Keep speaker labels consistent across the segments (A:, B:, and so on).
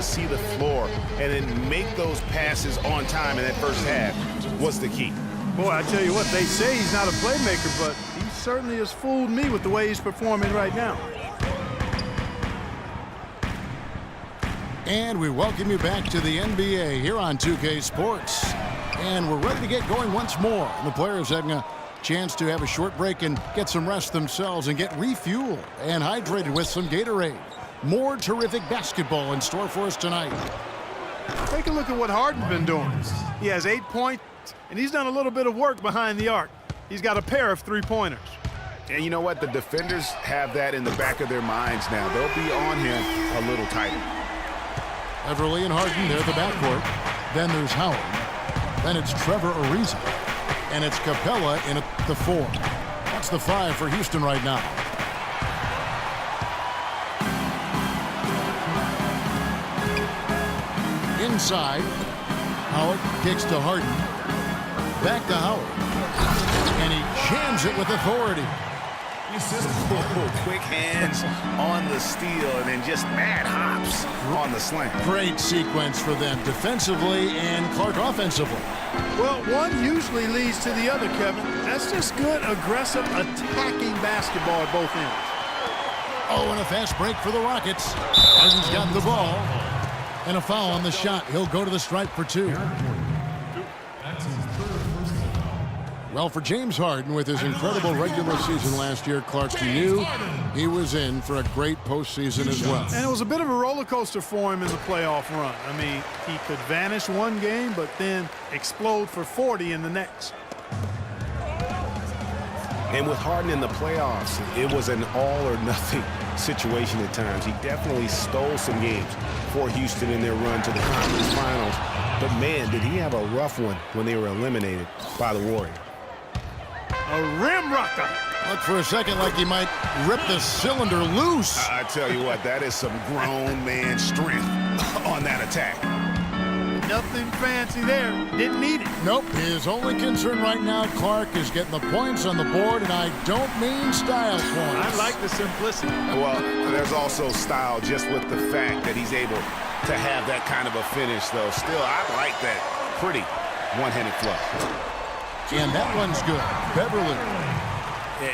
A: to see the floor and then make those passes on time in that first half was the key.
B: Boy, I tell you what, they say he's not a playmaker, but he certainly has fooled me with the way he's performing right now.
C: And we welcome you back to the NBA here on 2K Sports. And we're ready to get going once more. The players having a chance to have a short break and get some rest themselves and get refueled and hydrated with some Gatorade. More terrific basketball in store for us tonight.
B: Take a look at what Harden's been doing. He has 8 points, and he's done a little bit of work behind the arc. He's got a pair of three-pointers.
A: And you know what? The defenders have that in the back of their minds now. They'll be on him a little tighter.
C: Everly and Harden, they're the backcourt. Then there's Howard. Then it's Trevor Ariza. And it's Capella in at the 4. That's the 5 for Houston right now. Inside, Howard kicks to Harden. Back to Howard. And he jams it with authority.
A: Quick hands on the steal and then just mad hops on the slam.
C: Great sequence for them defensively and Clark offensively.
B: Well, one usually leads to the other, Kevin. That's just good, aggressive, attacking basketball at both ends.
C: Oh, and a fast break for the Rockets. Harden's got the ball. And a foul on the shot. He'll go to the stripe for 2. Well, for James Harden, with his incredible regular season last year, Clark, he knew he was in for a great postseason as well.
B: And it was a bit of a roller coaster for him in the playoff run. I mean, he could vanish one game, but then explode for 40 in the next.
A: And with Harden in the playoffs, it was an all-or-nothing situation at times. He definitely stole some games for Houston in their run to the conference finals. But, man, did he have a rough one when they were eliminated by the Warriors.
B: A rim rocker.
C: Look for a second like he might rip the cylinder loose.
A: I tell you what, that is some grown man strength on that attack.
B: Nothing fancy there. Didn't need it.
C: Nope. His only concern right now, Clark, is getting the points on the board, and I don't mean style points.
B: I like the simplicity.
A: Well, there's also style just with the fact that he's able to have that kind of a finish, though. Still, I like that pretty one-handed flush.
C: And that one's good. Beverly.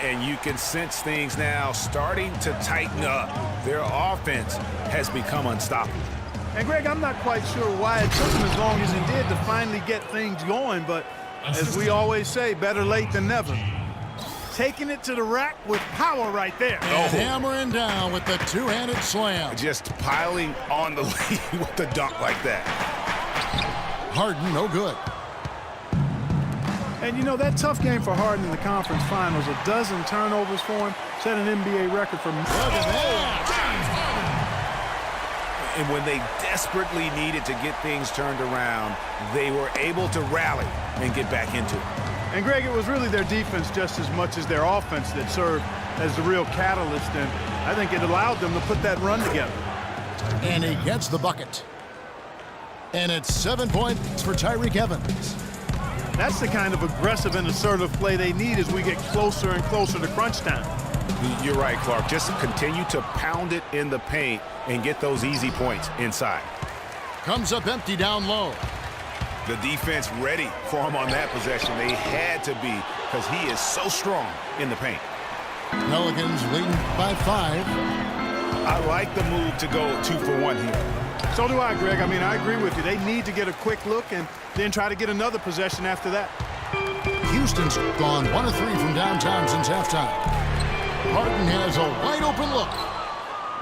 A: And you can sense things now starting to tighten up. Their offense has become unstoppable.
B: And, Greg, I'm not quite sure why it took him as long as he did to finally get things going, but as we always say, better late than never. Taking it to the rack with power right there.
C: And hammering down with the two-handed slam.
A: Just piling on the lead with the dunk like that.
C: Harden, no good.
B: And, you know, that tough game for Harden in the conference finals, a dozen turnovers for him, set an NBA record for...
A: And when they desperately needed to get things turned around, they were able to rally and get back into it.
B: And, Greg, it was really their defense just as much as their offense that served as the real catalyst, and I think it allowed them to put that run together.
C: And he gets the bucket. And it's 7 points for Tyreke Evans.
B: That's the kind of aggressive and assertive play they need as we get closer and closer to crunch time.
A: You're right, Clark. Just continue to pound it in the paint and get those easy points inside.
C: Comes up empty down low.
A: The defense ready for him on that possession. They had to be because he is so strong in the paint.
C: Pelicans leading by 5.
A: I like the move to go 2 for 1 here.
B: So do I, Greg. I mean, I agree with you. They need to get a quick look and then try to get another possession after that.
C: Houston's gone 1 of 3 from downtown since halftime. Harden has a wide open look.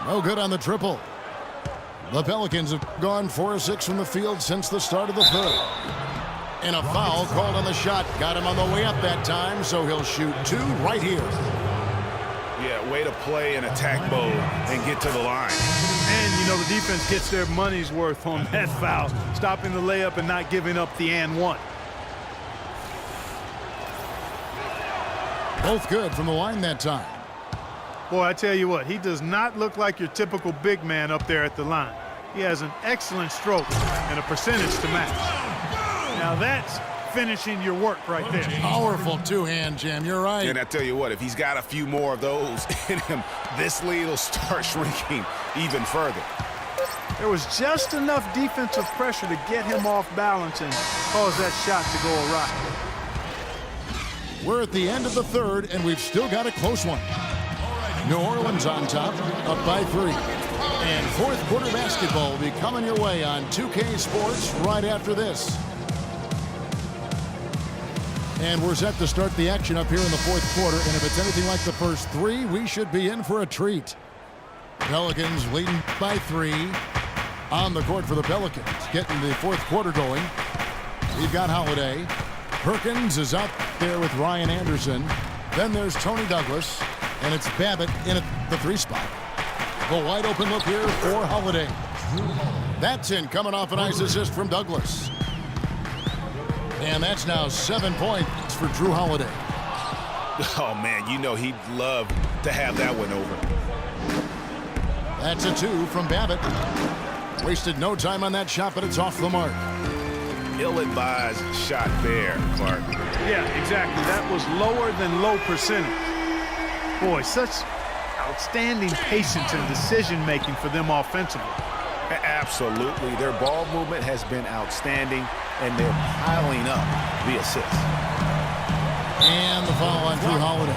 C: No good on the triple. The Pelicans have gone 4 of 6 from the field since the start of the third. And a foul called on the shot. Got him on the way up that time, so he'll shoot 2 right here.
A: Yeah, way to play in attack mode and get to the line.
B: And, you know, the defense gets their money's worth on that foul, stopping the layup and not giving up the and one.
C: Both good from the line that time.
B: Boy, I tell you what, he does not look like your typical big man up there at the line. He has an excellent stroke and a percentage to match. Now that's finishing your work right there.
C: Powerful two-hand jam, you're right.
A: And I tell you what, if he's got a few more of those in him, this lead will start shrinking even further.
B: There was just enough defensive pressure to get him off balance and cause that shot to go awry.
C: We're at the end of the third, and we've still got a close one. New Orleans on top, up by 3. And fourth quarter basketball will be coming your way on 2K Sports right after this. And we're set to start the action up here in the fourth quarter, and if it's anything like the first 3, we should be in for a treat. Pelicans leading by 3 on the court for the Pelicans, getting the fourth quarter going. We've got Holiday. Perkins is out there with Ryan Anderson. Then there's Tony Douglas, and it's Babbitt in at the 3 spot. The wide open look here for Holiday. That's in, coming off a nice assist from Douglas. And that's now 7 points for Drew Holiday.
A: Oh, man, you know he'd love to have that one over.
C: That's a 2 from Babbitt. Wasted no time on that shot, but it's off the mark.
A: Ill-advised shot there, Clark.
B: Yeah, exactly. That was lower than low percentage. Boy, such outstanding patience and decision-making for them offensively.
A: Absolutely. Their ball movement has been outstanding, and they're piling up the assists.
C: And the foul on Drew Holiday.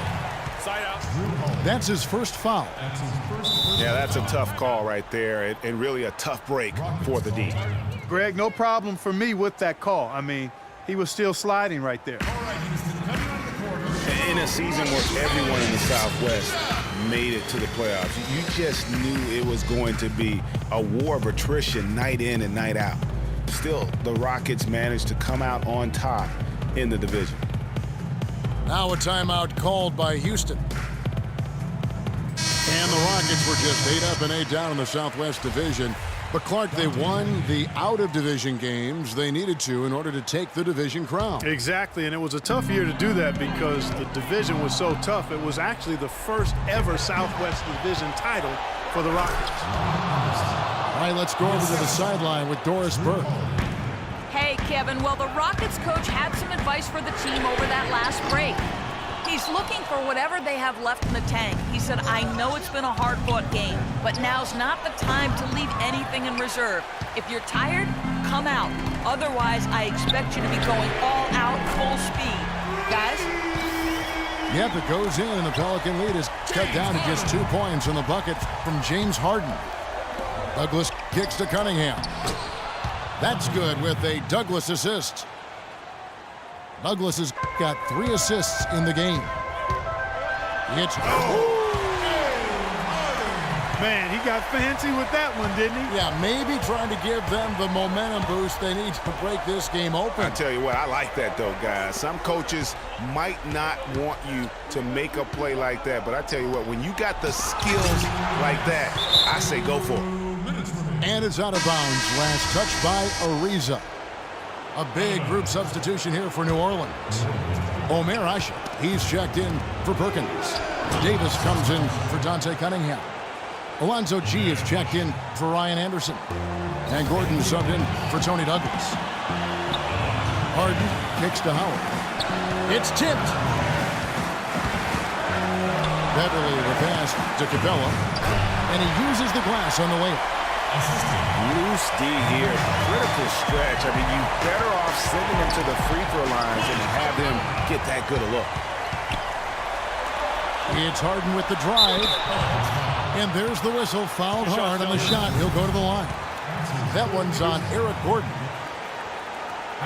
C: That's his first foul.
A: Yeah, that's a tough call right there, and really a tough break for the D.
B: Greg, no problem for me with that call. I mean, he was still sliding right there.
A: In a season where everyone in the Southwest made it to the playoffs, you just knew it was going to be a war of attrition night in and night out. Still, the Rockets managed to come out on top in the division.
C: Now a timeout called by Houston. And the Rockets were just 8 up and 8 down in the Southwest Division. But Clark, they won the out-of-division games they needed to in order to take the division crown.
B: Exactly, and it was a tough year to do that because the division was so tough. It was actually the first ever Southwest Division title for the Rockets.
C: All right, let's go over to the sideline with Doris Burke.
D: Hey, Kevin. Well, the Rockets coach had some advice for the team over that last break. He's looking for whatever they have left in the tank. He said, I know it's been a hard-fought game, but now's not the time to leave anything in reserve. If you're tired, come out. Otherwise, I expect you to be going all out, full speed. Guys?
C: Yep, it goes in, and the Pelican lead is cut down to just 2 points in the bucket from James Harden. Douglas kicks to Cunningham. That's good with a Douglas assist. Douglas has got 3 assists in the game. It's
B: Man, he got fancy with that one, didn't he?
C: yeah, maybe trying to give them the momentum boost they need to break this game open.
A: I tell you what, I like that though, guys. Some coaches might not want you to make a play like that, but I tell you what, when you got the skills like that, I say go for it.
C: And it's out of bounds. Last touch by Ariza. A big group substitution here for New Orleans. Omer Asha, he's checked in for Perkins. Davis comes in for Dante Cunningham. Alonzo G is checked in for Ryan Anderson. And Gordon subbed in for Tony Douglas. Harden kicks to Howard. It's tipped. Beverly the pass to Capella. And he uses the glass on the way.
A: Loose D here, critical stretch. I mean, you better off sending him to the free throw lines and have him get that good a look.
C: It's Harden with the drive. And there's the whistle. Fouled hard on the shot. He'll go to the line. That one's on Eric Gordon.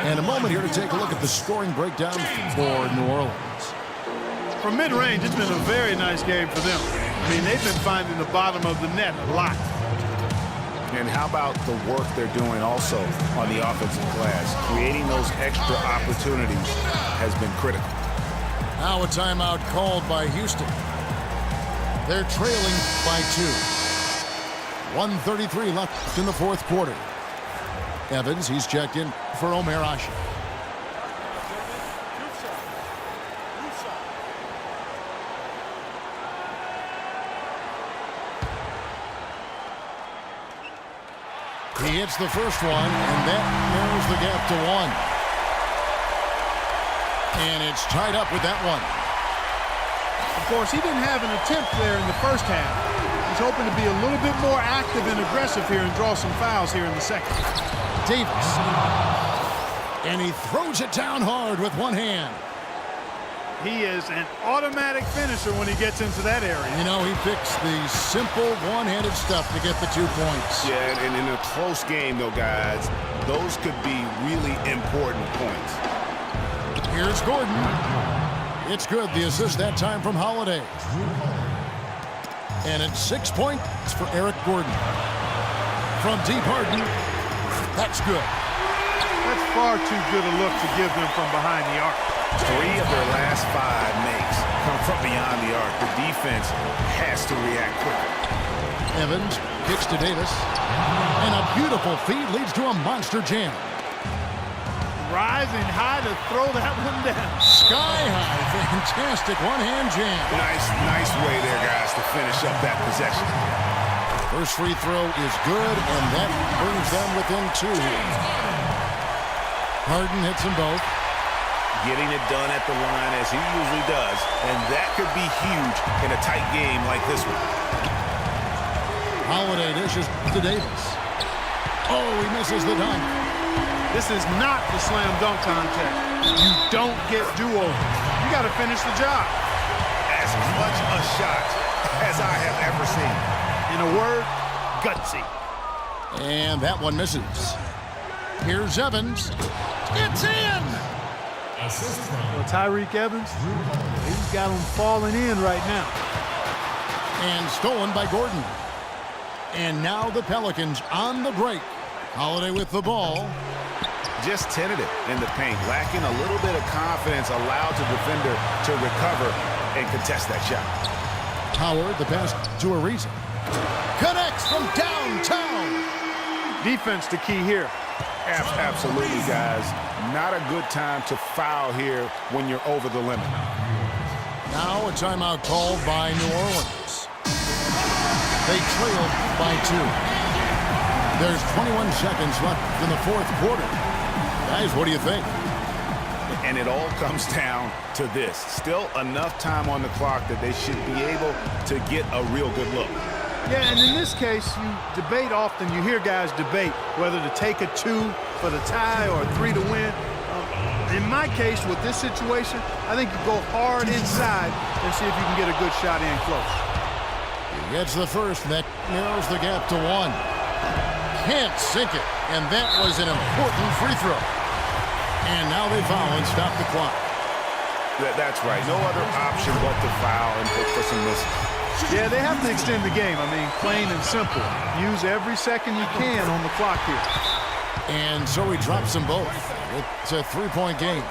C: And a moment here to take a look at the scoring breakdown for New Orleans.
B: From mid-range, it's been a very nice game for them. I mean, they've been finding the bottom of the net a lot.
A: And how about the work they're doing also on the offensive glass? Creating those extra opportunities has been critical.
C: Now a timeout called by Houston. They're trailing by 2. 1:33 left in the fourth quarter. Evans, he's checked in for Omer Asha. He hits the first one, and that narrows the gap to 1. And it's tied up with that one.
B: Of course, he didn't have an attempt there in the first half. He's hoping to be a little bit more active and aggressive here and draw some fouls here in the second.
C: Davis. And he throws it down hard with one hand.
B: He is an automatic finisher when he gets into that area.
C: You know, he picks the simple one-handed stuff to get the 2 points.
A: Yeah, and in a close game, though, guys, those could be really important points.
C: Here's Gordon. It's good. The assist that time from Holiday. And it's 6 points for Eric Gordon. From deep, Harden. That's good.
B: That's far too good a look to give them from behind the arc.
A: 3 of their last 5 makes come from beyond the arc. The defense has to react quicker.
C: Evans kicks to Davis. And a beautiful feed leads to a monster jam.
B: Rising high to throw that one down.
C: Sky high. Fantastic one-hand jam.
A: Nice way there, guys, to finish up that possession.
C: First free throw is good, and that brings them within 2 here. Harden hits them both.
A: Getting it done at the line as he usually does, and that could be huge in a tight game like this one.
C: Holiday dishes to Davis. Oh, he misses the dunk.
B: This is not the slam dunk contest. You don't get do-overs. You got to finish the job.
A: As clutch a shot as I have ever seen.
B: In a word, gutsy.
C: And that one misses. Here's Evans. It's in!
B: Well, Tyreke Evans, he's got them falling in right now.
C: And stolen by Gordon. And now the Pelicans on the break. Holiday with the ball.
A: Just tentative in the paint, lacking a little bit of confidence, allowed the defender to recover and contest that shot.
C: Howard, the pass to Ariza. Connects from downtown.
B: Defense the key here.
A: Absolutely, guys. Not a good time to foul here when you're over the limit.
C: Now a timeout called by New Orleans. They trail by 2. There's 21 seconds left in the 4th quarter. Guys, what do you think?
A: And it all comes down to this. Still enough time on the clock that they should be able to get a real good look.
B: Yeah, and in this case, you debate often. You hear guys debate whether to take a 2 for the tie or a 3 to win. In my case, with this situation, I think you go hard inside and see if you can get a good shot in close.
C: He gets the first, and that narrows the gap to 1. Can't sink it, and that was an important free throw. And now they foul and stop the clock.
A: That's right. No other option but to foul and look for some misses.
B: Yeah, they have to extend the game. I mean, plain and simple. Use every second you can on the clock here.
C: And so he drops them both. It's a 3-point game.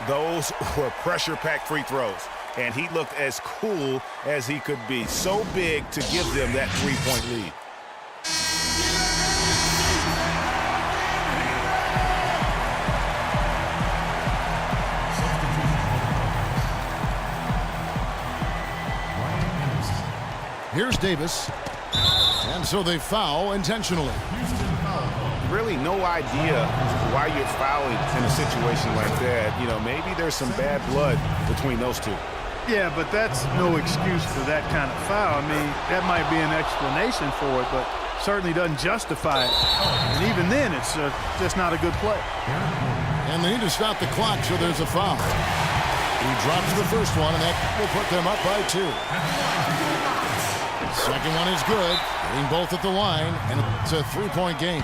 A: Those were pressure-packed free throws, and he looked as cool as he could be. So big to give them that 3-point lead.
C: Here's Davis. And so they foul intentionally.
A: Really no idea why you're fouling in a situation like that. You know, maybe there's some bad blood between those two.
B: Yeah, but that's no excuse for that kind of foul. I mean, that might be an explanation for it, but certainly doesn't justify it. And even then, it's just not a good play.
C: And they need to stop the clock, so there's a foul. He drops the first one, and that will put them up by 2. Second one is good, getting both at the line, and it's a 3-point game.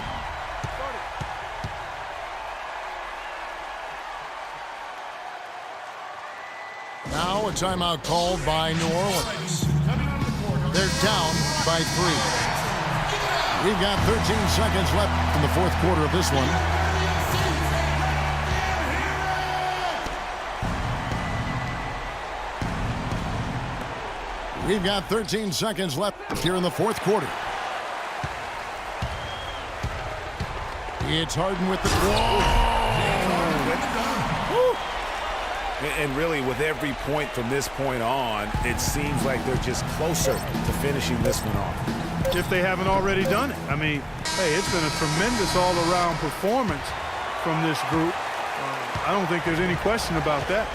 C: Now a timeout called by New Orleans. They're down by 3. We've got 13 seconds left in the 4th quarter of this one. We've got 13 seconds left here in the 4th quarter. It's Harden with the
A: And really, with every point from this point on, it seems like they're just closer to finishing this one off.
B: If they haven't already done it. I mean, hey, it's been a tremendous all-around performance from this group. I don't think there's any question about that.